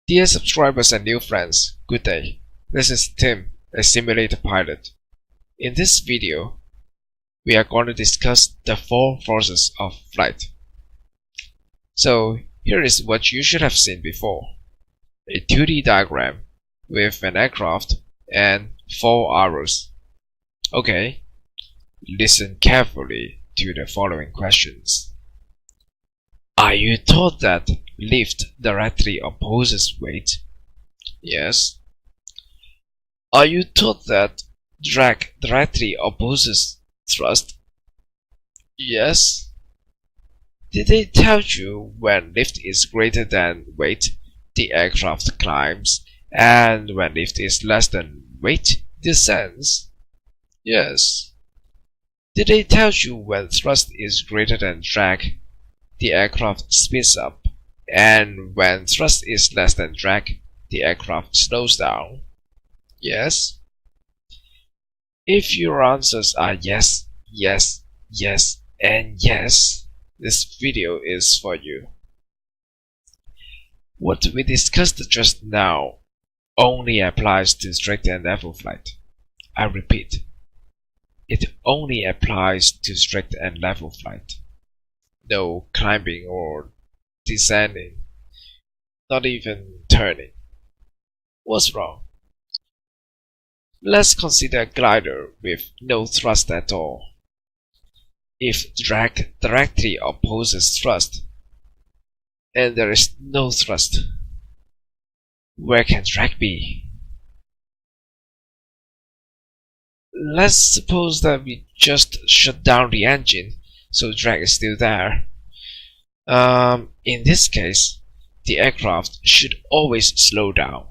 Dear subscribers and new friends, good day. This is Tim, a simulator pilot. In this video, we are going to discuss the 4 forces of flight. So here is what you should have seen before. A 2D diagram with an aircraft and 4 arrows. Okay, listen carefully to the following questions. Are you taught that lift directly opposes weight? Yes. Are you taught that drag directly opposes thrust? Yes. Did they tell you when lift is greater than weight, the aircraft climbs, and when lift is less than weight, descends? Yes. Did they tell you when thrust is greater than drag, the aircraft speeds up, and when thrust is less than drag, the aircraft slows down? Yes. If your answers are yes, yes, yes, and yes, this video is for you. What we discussed just now only applies to straight and level flight. I repeat, it only applies to straight and level flight. No climbing or descending, not even turning. What's wrong? Let's consider a glider with no thrust at all. If drag directly opposes thrust, and there is no thrust, where can drag be? Let's suppose that we just shut down the engine, so drag is still there. In this case, the aircraft should always slow down.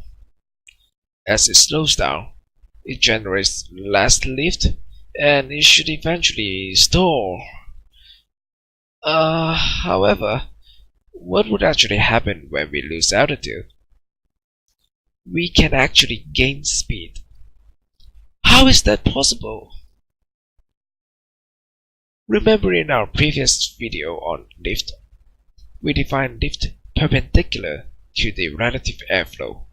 As it slows down, it generates less lift, and it should eventually stall. However, what would actually happen when we lose altitude? We can actually gain speed. How is that possible? Remember in our previous video on lift, we defined lift perpendicular to the relative airflow.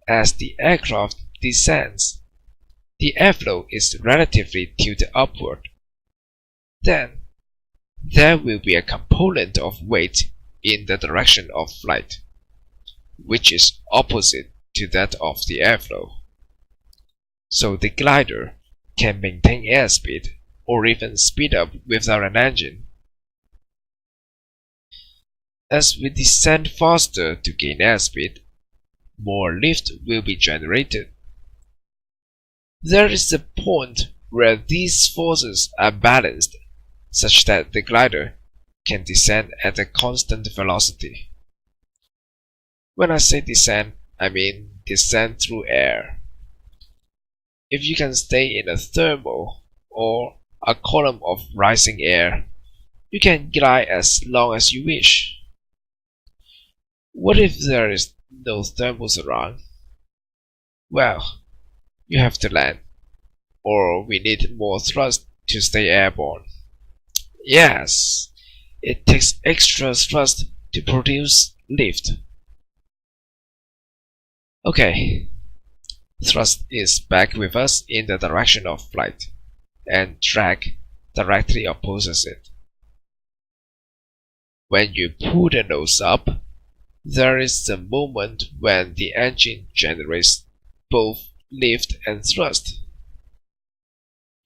As the aircraft descends, the airflow is relatively tilted upward. Then, there will be a component of weight in the direction of flight, which is opposite to that of the airflow. So the glider can maintain airspeed or even speed up without an engine. As we descend faster to gain airspeed, more lift will be generated. There is a point where these forces are balanced such that the glider can descend at a constant velocity. When I say descend, I mean descend through air. If you can stay in a thermal or a column of rising air, you can glide as long as you wish. What if there is no thermals around? Well, you have to land, or we need more thrust to stay airborne. Yes, it takes extra thrust to produce lift. Okay, thrust is back with us in the direction of flight, and drag directly opposes it. When you pull the nose up, there is a moment when the engine generates both lift and thrust.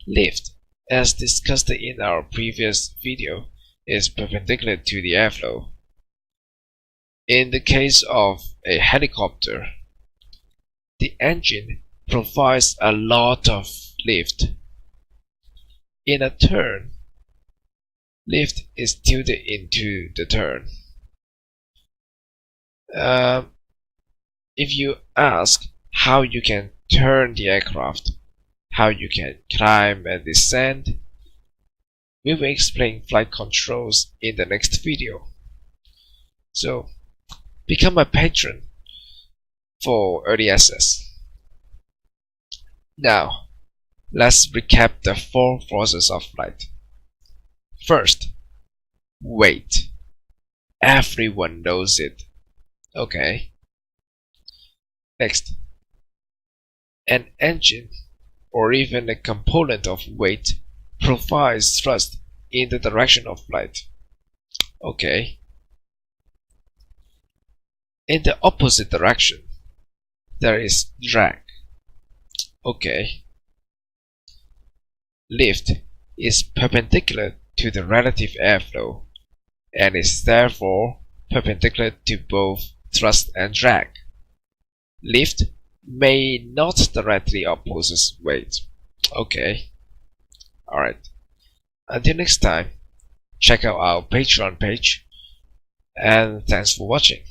Lift, as discussed in our previous video, is perpendicular to the airflow. In the case of a helicopter, the engine provides a lot of lift. In a turn, lift is tilted into the turn. If you ask how you can turn the aircraft, how you can climb and descend, we will explain flight controls in the next video. So, become a patron for early access. Now, let's recap the 4 forces of flight. First, weight. Everyone knows it. Okay. Next, an engine or even a component of weight provides thrust in the direction of flight. Okay. In the opposite direction, there is drag. Okay. Lift is perpendicular to the relative airflow and is therefore perpendicular to both thrust and drag. Lift may not directly oppose weight. Okay. Alright. Until next time, check out our Patreon page, and thanks for watching.